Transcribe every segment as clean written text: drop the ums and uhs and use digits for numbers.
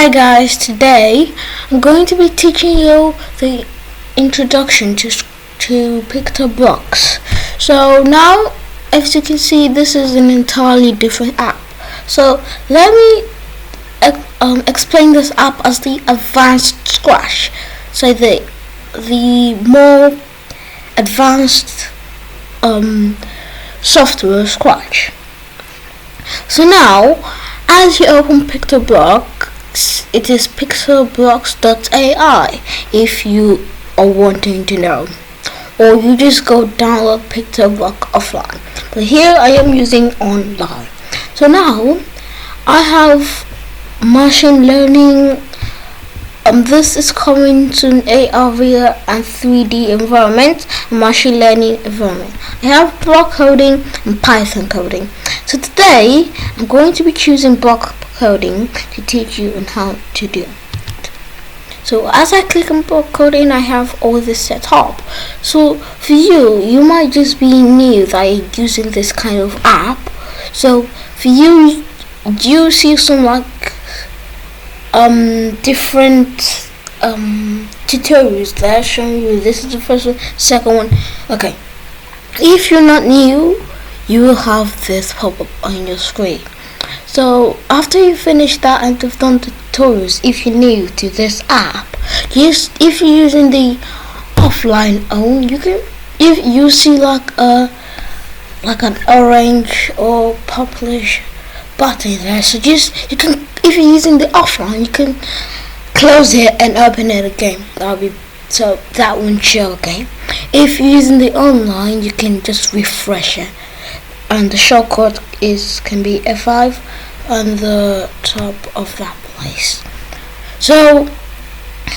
Hi guys, today I'm going to be teaching you the introduction to Pictoblox. So now, as you can see, this is an entirely different app. So let me explain this app as the advanced Scratch. So the more advanced software Scratch. So now, as you open Pictoblox, it is Pictoblox.ai if you are wanting to know, or you just go download Pictoblox offline. But here I am using online. So now I have machine learning. This is coming to an AR, VR and 3D environment, machine learning environment. I have block coding and Python coding. So today I'm going to be choosing block coding to teach you on how to do it. So as I click on block coding, I have all this set up. So for you might just be new that you're using this kind of app. So for you see some different tutorials there showing you this is the first one, second one. Okay, if you're not new, you will have this pop up on your screen. So after you finish that and you've done the tutorials, if you're new to this app, if you're using the offline own, you can, if you see like an orange or publish button there, so just you can, if you're using the offline, you can close it and open it again. So that won't show again. If you're using the online, you can just refresh it, and the shortcut can be F5 on the top of that place. So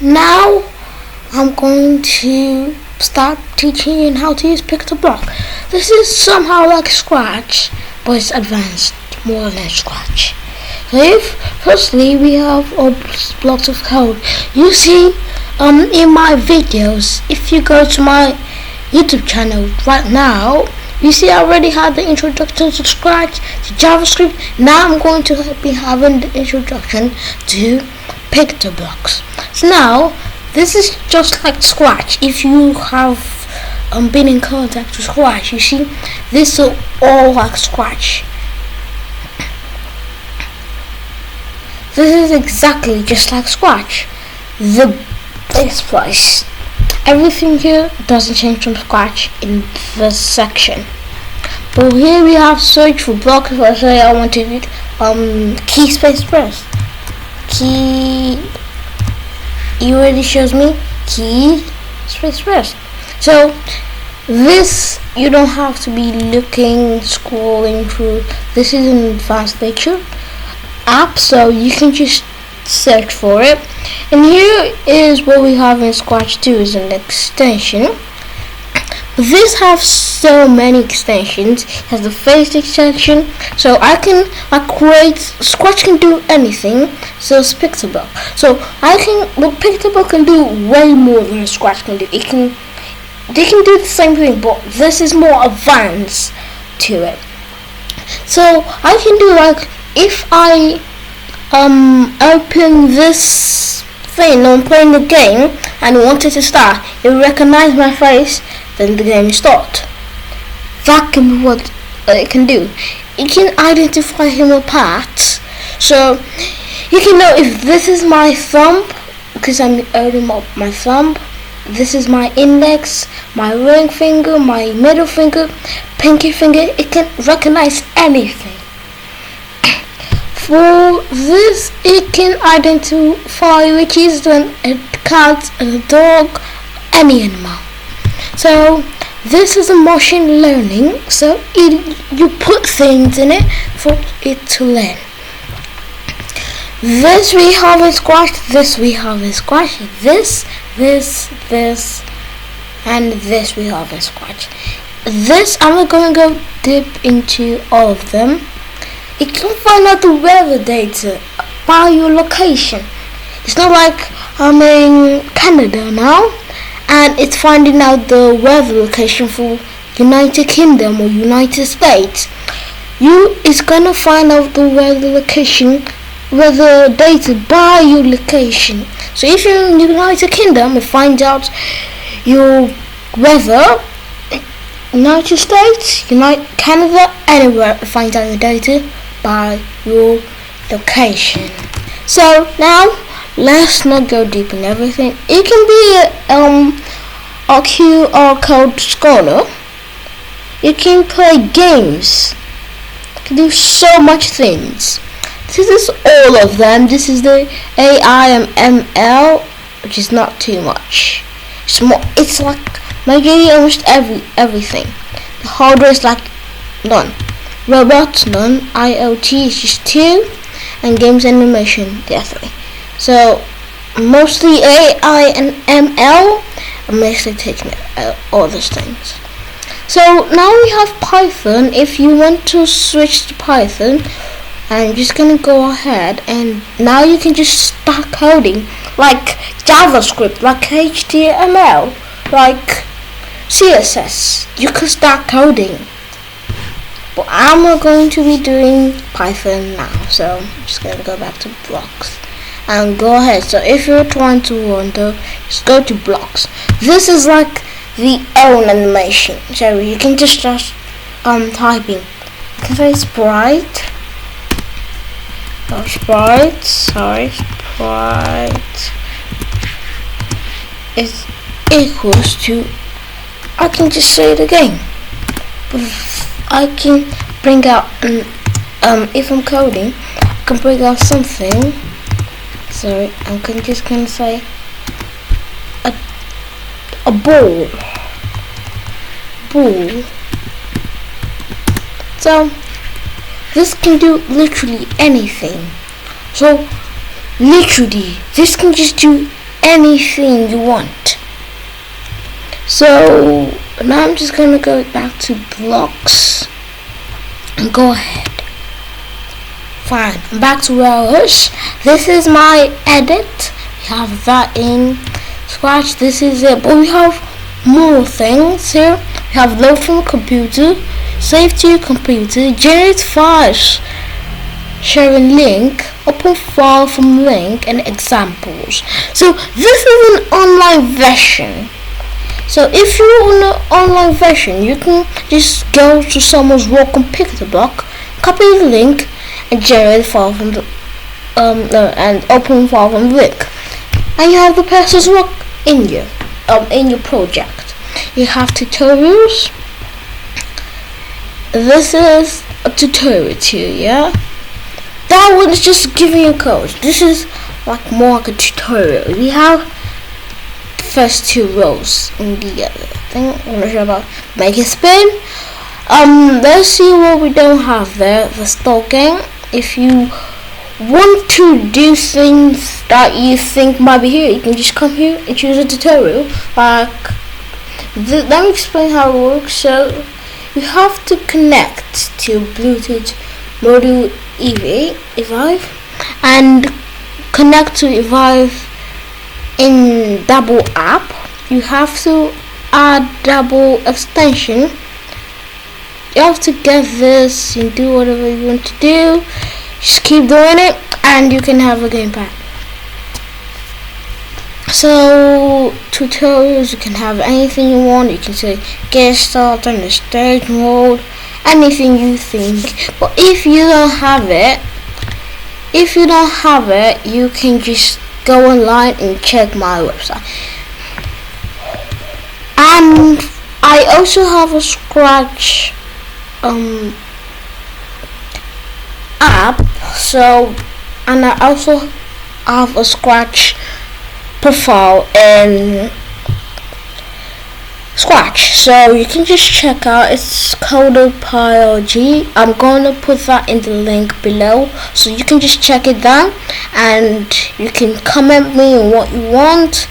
now I'm going to start teaching you how to use Pictoblox. This is somehow like Scratch, but it's advanced, more than Scratch. So firstly we have our blocks of code. You see in my videos, if you go to my YouTube channel right now, you see I already had the introduction to Scratch, to JavaScript. Now I'm going to be having the introduction to Pictoblox. So now this is just like Scratch. If you have been in contact with Scratch, you see this is all like Scratch. This is exactly just like Scratch. The base price. Everything here doesn't change from Scratch in this section. But here we have search for blocks. If I say I want to read key space press. Key, it already shows me key space press. So this, you don't have to be looking, scrolling through. This is an advanced feature app, so you can just search for it. And here is what we have in Scratch 2 is an extension. This has so many extensions. It has the face extension, so I can create. Scratch can do anything, so it's Pictoblox. So Pictoblox can do way more than Scratch can do. They can do the same thing, but this is more advanced to it. So I can do if I open this thing, I'm playing the game and wanted to start, it recognize my face, then the game starts. That can be what it can do. It can identify human parts, so you can know if this is my thumb, because I'm holding up my thumb. This is my index, my ring finger, my middle finger, pinky finger. It can recognize anything. For this, it can identify which is a cat, a dog, any animal. So this is a machine learning. So you put things in it for it to learn. This we have in Scratch. This we have in Scratch. This, and this we have in Scratch. This I'm not going to go deep into all of them. It can find out the weather data by your location. It's not like I'm in Canada now and it's finding out the weather location for United Kingdom or United States. It's gonna find out the weather location weather data by your location. So if you're in the United Kingdom, it finds out your weather. United States, Canada, anywhere, it finds out your data by your location. So now let's not go deep in everything. You can be a QR code scanner. You can play games. You can do so much things. This is all of them. This is the AI and ML, which is not too much. It's like majorly almost everything. The hardware is like none. Robots, none. IoT is just 2, and games animation, there are 3. So mostly AI and ML, I'm mostly taking all those things. So now we have Python. If you want to switch to Python, I'm just gonna go ahead, and now you can just start coding like JavaScript, like HTML, like CSS. You can start coding. But I'm not going to be doing Python now, so I'm just gonna go back to blocks and go ahead. So if you're trying to wonder, just go to blocks. This is like the own animation, so you can just start typing. You can say sprite. Sprite is equals to, I can just say it again, but I can bring out if I'm coding, I can bring out something. Sorry, I'm just gonna say a ball. So this can do literally anything. So literally, this can just do anything you want. So now I'm just gonna go back to blocks and go ahead. Fine, I'm back to where I was. This is my edit. We have that in Scratch. This is it, but we have more things here. We have load from computer, save to your computer, generate files, sharing link, open file from link, and examples. So this is an online version. So if you're on an online version, you can just go to someone's work on Pictoblox, copy the link, and generate a file from the and open file from the link, and you have the person's work in your project. You have tutorials. This is a tutorial too, yeah. That one is just giving you code. This is like more like a tutorial. We have the first 2 rows in the other thing. I'm not sure about make it spin. Let's see what we don't have there. The stalking. If you want to do things that you think might be here, you can just come here and choose a tutorial. Like, let me explain how it works. So you have to connect to Bluetooth module Evive and connect to Evive in double app. You have to add double extension. You have to get this and do whatever you want to do. Just keep doing it and you can have a gamepad. So tutorials, you can have anything you want. You can say get started on the stage mode, anything you think. But if you don't have it, you can just go online and check my website. And I also have a Scratch app. So, and I also have a Scratch profile in Scratch, so you can just check out. It's coderpyology. I'm gonna put that in the link below, so you can just check it down and you can comment me on what you want.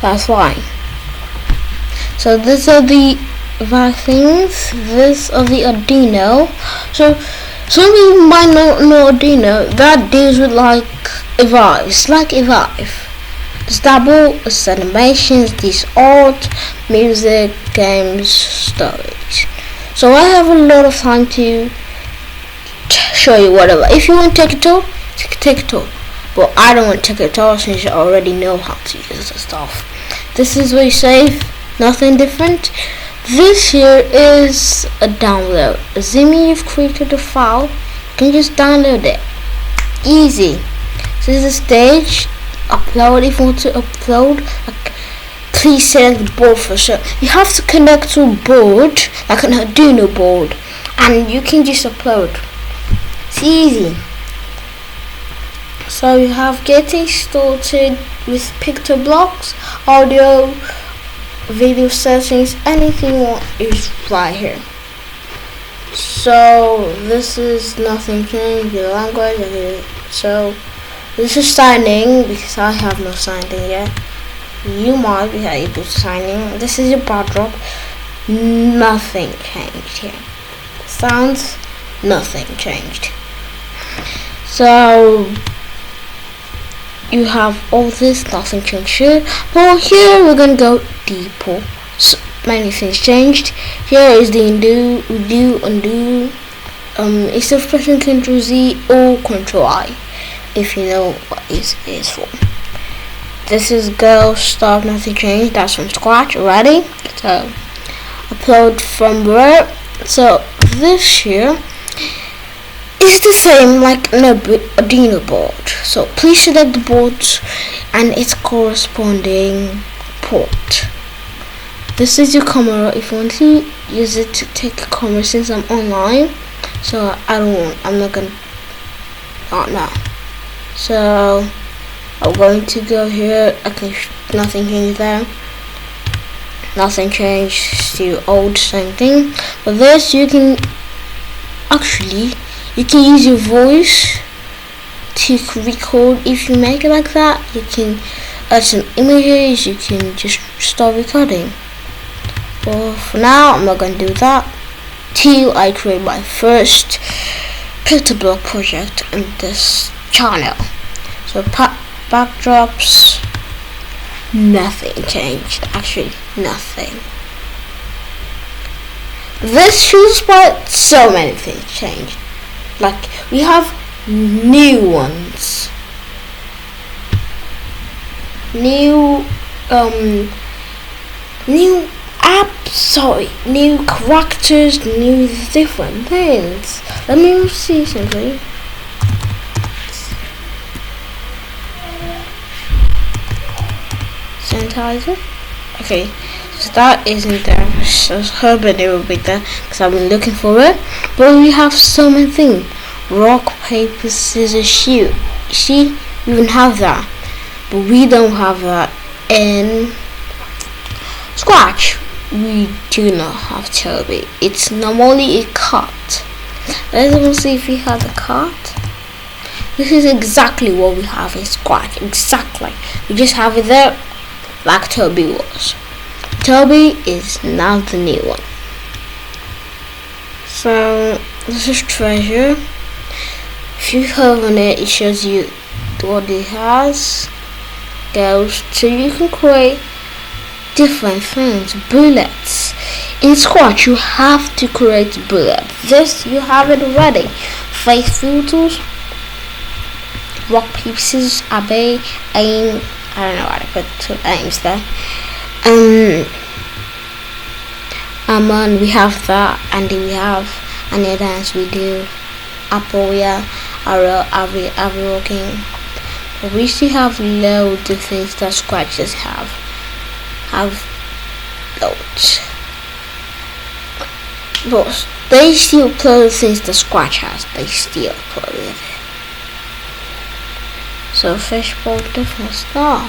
That's fine. So these are the things. This are the Arduino. So some people might not know Arduino. That deals with like Evive. It's like Evive. It's double, it's animations, this art, music, games, storage. So I have a lot of time to show you whatever. If you want to take a tour, TikTok. But I don't want TikTok since you already know how to use the stuff. This is where you save, nothing different. This here is a download. Assuming you've created a file, you can just download it. Easy. This is the stage. Upload. If you want to upload, please select the board for sure. You have to connect to a board, like an Arduino board, and you can just upload. It's easy. So you have getting started with Pictoblox, audio, video settings, anything you want is right here. So this is nothing changed, the language, okay. So this is signing because I have no signed in yet. You might be able to sign in. This is your backdrop. Nothing changed here. Sounds, nothing changed. So you have all this, nothing changed here. But here we're gonna go deeper. So many things changed. Here is the undo. Instead of pressing Ctrl Z or Ctrl I, if you know what it is for. This is go, stop, nothing changed. That's from scratch. Ready? So upload from where? So this here is the same like an Arduino board. So please select the board and its corresponding port. This is your camera. If you want to use it to take a camera, since I'm online, so I'm not gonna now. So I'm going to go here. Okay, nothing changed there. Nothing changed. Still old, same thing. But this you can use your voice to record. If you make it like that, you can add some images. You can just start recording. But for now, I'm not gonna do that till I create my first Pictoblox project in this channel. So backdrops, nothing changed. Actually, nothing. This shows why so many things changed. Like we have new ones, new new characters, new different things. Let me see something. Sanitizer. Okay, so that isn't there. So hoping it will be there because I've been looking for it. But we have so many things. Rock, paper, scissors, shoot. See, we even have that, but we don't have that in Scratch. We do not have Toby. It's normally a cut. Let's see if we have a cut. This is exactly what we have in Scratch. Exactly. We just have it there like Toby was. Toby is now the new one. So this is treasure. If you hover on it, it shows you what it has. So you can create different things. Bullets. In Scratch, you have to create bullets. This you have it already. Face filters, rock, paper, scissors, obey, aim. I don't know how to put two aims there. And we have that, and then we have any dance we do. Apple, yeah, arrow working. But we still have loads of things that Scratch does have. Loads. But they still upload things that Scratch has. They still upload it. So fishbowl, different stuff.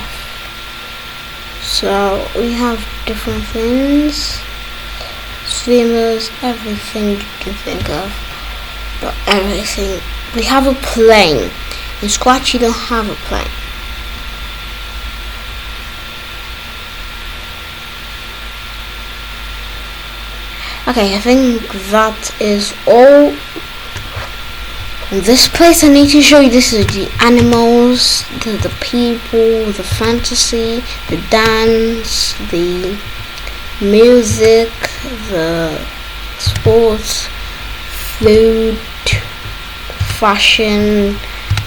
So we have different things. Swimmers, everything you can think of. But everything. We have a plane. In Scratch you don't have a plane. Okay, I think that is all. In this place I need to show you, this is the animals, the people, the fantasy, the dance, the music, the sports, food, fashion,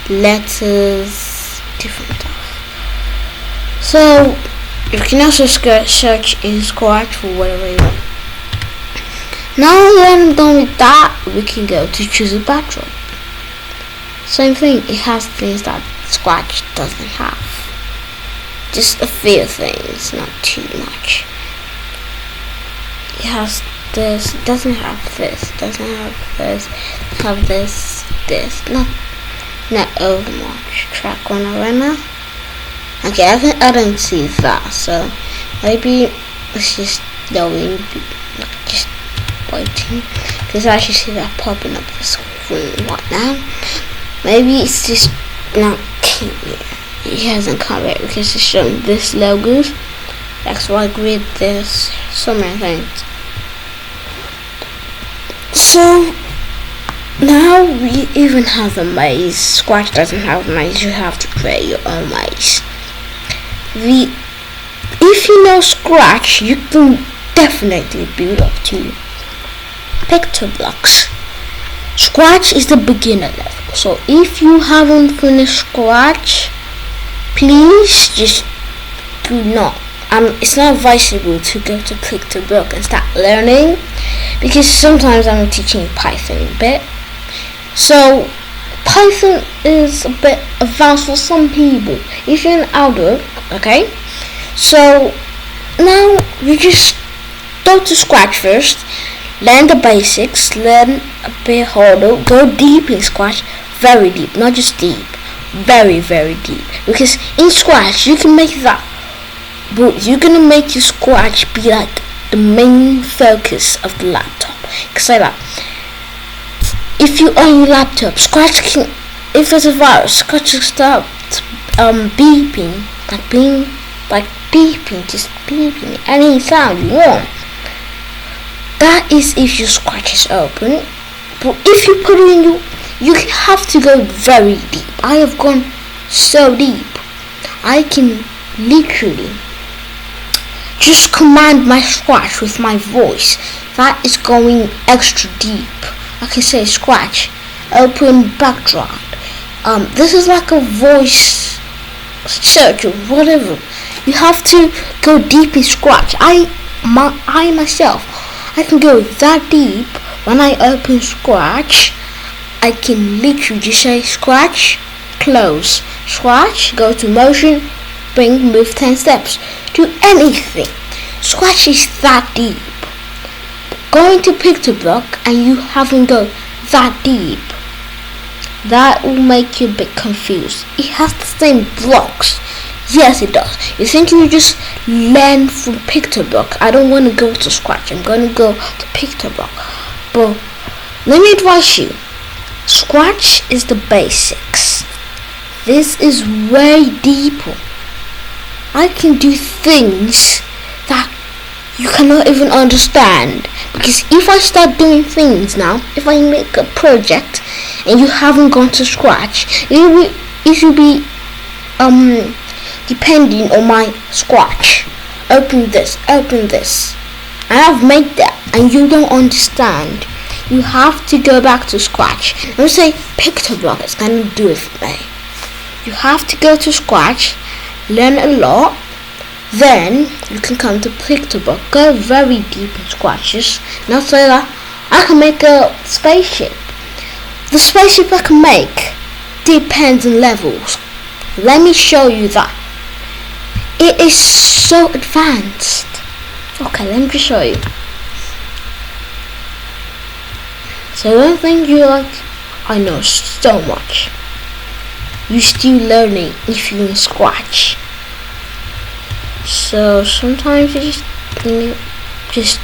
letters, different stuff. So you can also search in Scratch for whatever you want. Now that I'm done with that, we can go to choose a backdrop. Same thing, it has things that Scratch doesn't have. Just a few things, not too much. It has this, doesn't have this, doesn't have this, have this, not overmuch. Track 1 arena. Okay, I don't see that, so maybe it's just going, just waiting, because I actually see that popping up the screen right now. Maybe it's just not clear. It hasn't come yet because it's showing this logos. That's why I read this, so many things. So now we even have a maze. Scratch doesn't have a maze, you have to create your own maze. If you know Scratch, you can definitely build up to Pictoblox. Scratch is the beginner level, so if you haven't finished Scratch, please just do not. It's not advisable to go to Pictoblox and start learning, because sometimes I'm teaching Python a bit. So Python is a bit advanced for some people. If you're an adult, okay. So now you just go to Scratch first, learn the basics, learn a bit harder, go deep in Scratch, very deep, not just deep, very deep. Because in Scratch you can make that, but you're gonna make your Scratch be like the main focus of the laptop. Cause like that, if you own your laptop, Scratch can, if there's a virus, Scratch can start beeping, just beeping any sound you want. That is if your Scratch is open. But if you put it in you have to go very deep. I have gone so deep. I can literally just command my Scratch with my voice. That is going extra deep. I can say Scratch, open background. This is like a voice search or whatever. You have to go deep in Scratch. I myself, I can go that deep. When I open Scratch, I can literally just say Scratch, close, Scratch, go to motion, bring, move 10 steps, do anything. Scratch is that deep. Going to Pictoblox and you haven't go that deep, that will make you a bit confused. It has the same blocks. Yes, it does. You think you just learn from Pictoblox. I don't want to go to Scratch. I'm going to go to Pictoblox. But let me advise you. Scratch is the basics. This is way deeper. I can do things that you cannot even understand. Because if I start doing things now, if I make a project and you haven't gone to Scratch, it should be depending on my Scratch. Open this, and I've made that and you don't understand. You have to go back to Scratch. Let's say Pictoblox is gonna do it for me. You have to go to Scratch, learn a lot, then you can come to Pictoblox. Go very deep in Scratches. Now say that I can make a spaceship. The spaceship I can make depends on levels. Let me show you that. It is so advanced. Okay, let me just show you. So don't think you're like, I know so much. You're still learning if you're in Scratch. So sometimes you just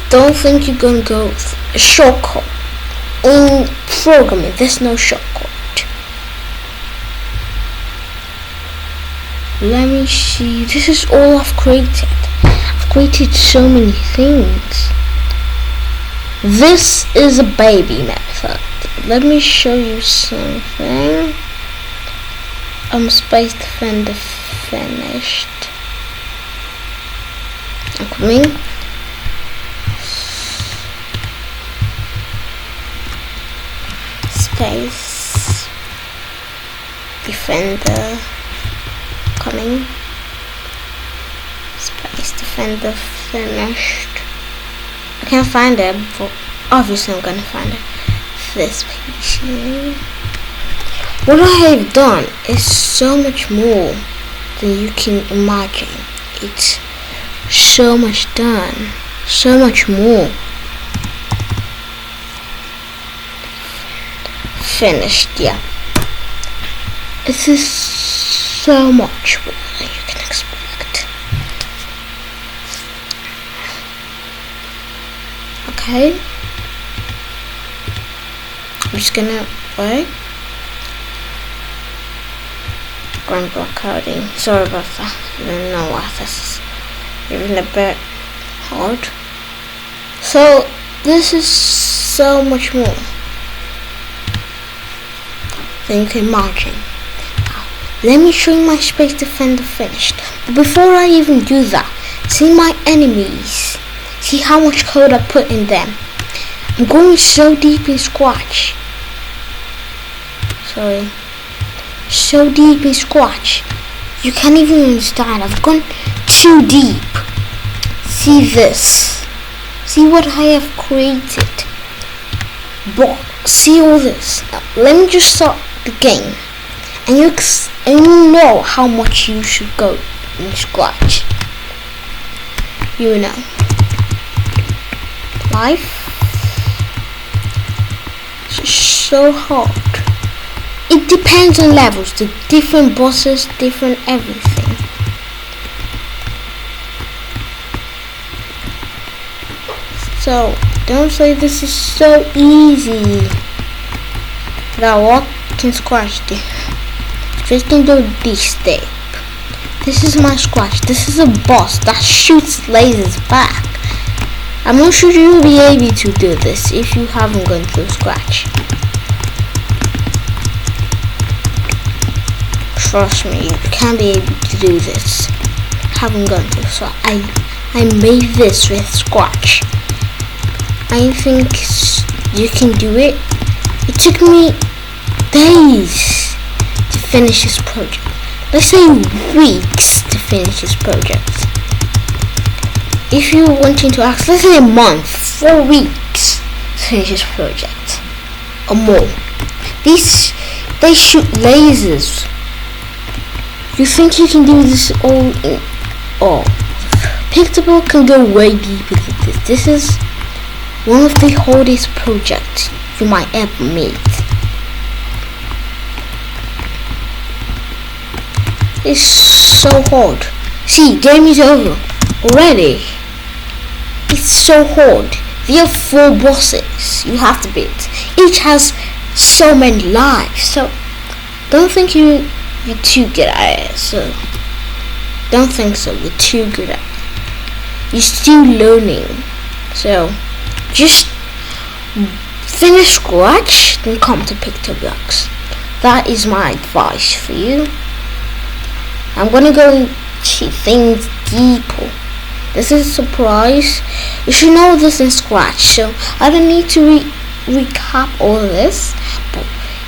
don't think you're gonna go a shortcut. In programming, there's no shortcut. Let me see. This is all I've created. I've created so many things. This is a baby method. Let me show you something. Space Defender finished. I'm coming. Space Defender coming. Space Defender finished. I can't find it, but obviously I'm gonna find it. This PC. What I have done is so much more than you can imagine. It's so much done, so much more. Finished, yeah. This is so much more than you can expect. Okay. I'm just gonna wait. Ground block coding. Sorry about that. I don't know why this is even a bit hard. So this is so much more than you can imagine. Now, let me show you my Space Defender finished. But before I even do that, see my enemies. See how much code I put in them. I'm going so deep in Scratch. Sorry. So deep in Scratch. You can't even understand. I've gone too deep. See this. See what I have created. But see all this. Now, let me just start the game. And you know how much you should go in Scratch. You know. Life. It's so hard. It depends on levels, the different bosses, different everything. So, don't say this is so easy. Now what can Scratch do? Just do this step. This is my Scratch. This is a boss that shoots lasers back. I'm not sure you'll be able to do this if you haven't gone through Scratch. Trust me, you can't be able to do this. Haven't gone through, so I made this with Scratch. I think you can do it. It took me days to finish this project. Let's say weeks to finish this project. If you're wanting to ask, let's say a month, 4 weeks to finish this project or more. They shoot lasers. You think you can do this all in all? Pictoblox can go way deeper than this. This is one of the hardest projects you might ever meet. It's so hard. See, game is over already. It's so hard. There are 4 bosses you have to beat. Each has so many lives. So don't think you're too good at it. So don't think so. You're too good at it. You're still learning. So just finish Scratch, then come to Pictoblox. That is my advice for you. I'm gonna go into things deeper. This is a surprise. You should know this in Scratch, so I don't need to recap all of this. But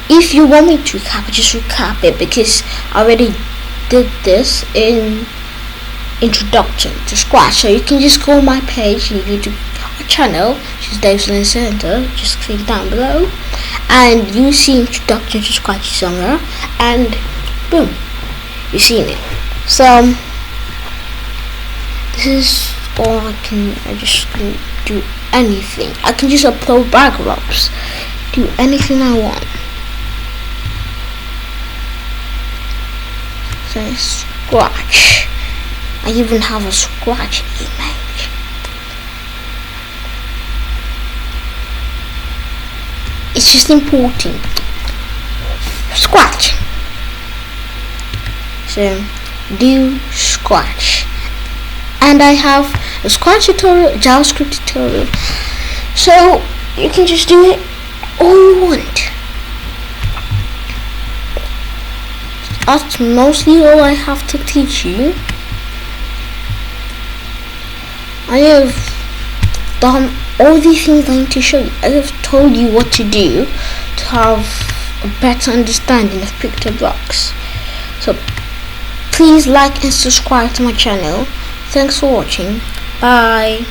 if you want me to recap, just recap it, because I already did this in Introduction to Scratch. So you can just go on my page in YouTube channel, which is Dave's Learning Center. Just click down below, and you see Introduction to Scratch somewhere, and boom, you've seen it. So this is all I just can do anything. I can just upload backdrops, do anything I want. So Scratch. I even have a Scratch image. It's just important. Scratch. So do Scratch. And I have a Scratch tutorial, JavaScript tutorial. So you can just do it all you want. That's mostly all I have to teach you. I have done all these things I need to show you. I have told you what to do to have a better understanding of Pictoblox. Please like and subscribe to my channel. Thanks for watching. Bye.